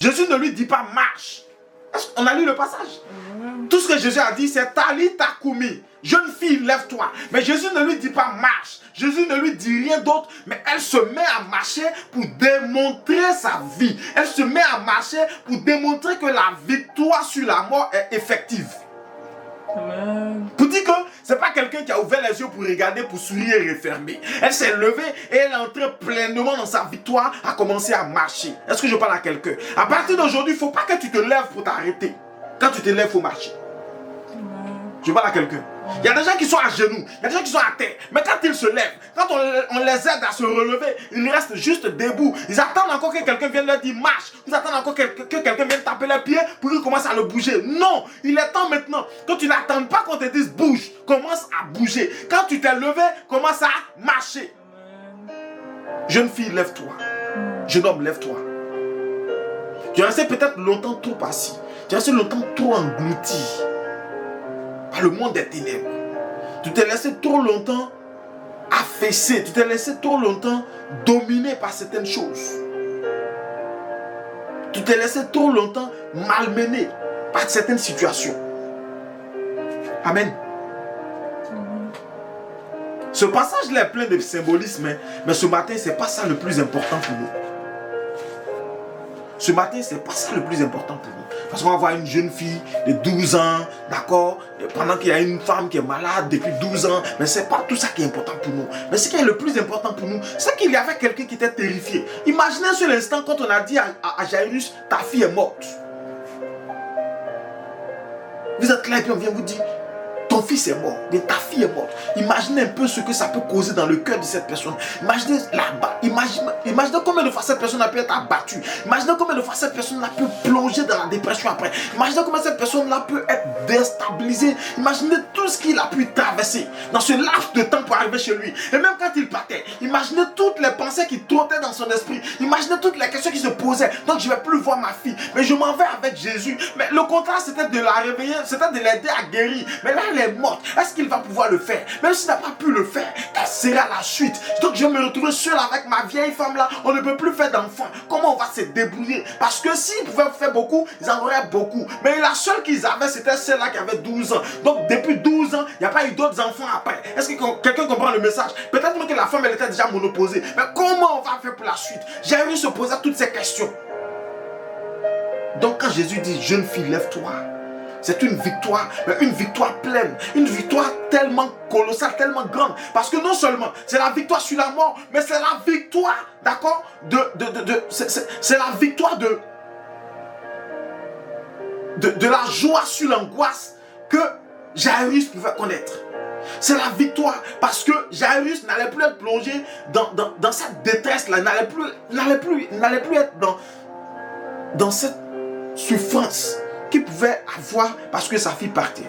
Jésus ne lui dit pas marche. On a lu le passage. Tout ce que Jésus a dit, c'est Talita Koumi. Jeune fille, lève-toi. Mais Jésus ne lui dit pas marche. Jésus ne lui dit rien d'autre, mais elle se met à marcher pour démontrer sa vie. Elle se met à marcher pour démontrer que la victoire sur la mort est effective. Amen. Pour dire que c'est pas quelqu'un qui a ouvert les yeux pour regarder, pour sourire et refermer. Elle s'est levée et elle est entrée pleinement dans sa victoire, a commencé à marcher. Est-ce que je parle à quelqu'un? À partir d'aujourd'hui, il ne faut pas que tu te lèves pour t'arrêter. Quand tu te lèves, il faut marcher. Je parle à quelqu'un. Il y a des gens qui sont à genoux, il y a des gens qui sont à terre. Mais quand ils se lèvent, quand on les aide à se relever, ils restent juste debout. Ils attendent encore que quelqu'un vienne leur dire marche. Ils attendent encore que quelqu'un vienne taper les pieds pour qu'ils commencent à le bouger. Non, il est temps maintenant. Quand tu n'attends pas qu'on te dise bouge, commence à bouger. Quand tu t'es levé, commence à marcher. Jeune fille, lève-toi. Jeune homme, lève-toi. Tu es resté peut-être longtemps trop assis. Tu es resté longtemps trop englouti par le monde des ténèbres. Tu t'es laissé trop longtemps affaissé. Tu t'es laissé trop longtemps dominé par certaines choses. Tu t'es laissé trop longtemps malmené par certaines situations. Amen. Ce passage-là est plein de symbolisme, mais ce matin, ce n'est pas ça le plus important pour nous. Ce matin, ce n'est pas ça le plus important pour nous. Parce qu'on va voir une jeune fille de 12 ans, d'accord, pendant qu'il y a une femme qui est malade depuis 12 ans. Mais ce n'est pas tout ça qui est important pour nous. Mais ce qui est le plus important pour nous, c'est qu'il y avait quelqu'un qui était terrifié. Imaginez un seul instant quand on a dit à Jairus, ta fille est morte. Vous êtes là et puis on vient vous dire, ton fils est mort, mais ta fille est morte. Imaginez un peu ce que ça peut causer dans le cœur de cette personne. Imaginez combien de fois cette personne a pu être abattue. Imaginez combien de fois cette personne a pu plonger dans la dépression après. Imaginez combien cette personne-là peut être déstabilisée. Imaginez tout ce qu'il a pu traverser dans ce laps de temps pour arriver chez lui. Et même quand il partait, imaginez toutes les pensées qui trottaient dans son esprit. Imaginez toutes les questions qui se posaient. Donc je ne vais plus voir ma fille, mais je m'en vais avec Jésus. Mais le contrat, c'était de la réveiller, c'était de l'aider à guérir. Mais là, elle est morte. Est-ce qu'il va pouvoir le faire? Même s'il n'a pas pu le faire, quelle sera la suite? Donc je vais me retrouver seul avec ma vieille femme là. On ne peut plus faire d'enfants. Comment on va se débrouiller? Parce que s'ils pouvaient faire beaucoup, ils en auraient beaucoup. Mais la seule qu'ils avaient, c'était celle-là qui avait 12 ans. Donc depuis 12 ans, il n'y a pas eu d'autres enfants après. Est-ce que quelqu'un comprend le message? Peut-être même que la femme, elle était déjà monoposée. Mais comment on va faire pour la suite? J'ai se poser toutes ces questions. Donc quand Jésus dit, jeune fille, lève-toi, c'est une victoire, mais une victoire pleine, une victoire tellement colossale, tellement grande. Parce que non seulement c'est la victoire sur la mort, mais c'est la victoire, d'accord, c'est la victoire de la joie sur l'angoisse que Jairus pouvait connaître. C'est la victoire parce que Jairus n'allait plus être plongé dans cette détresse-là, n'allait plus être dans cette souffrance qu'il pouvait avoir parce que sa fille partait.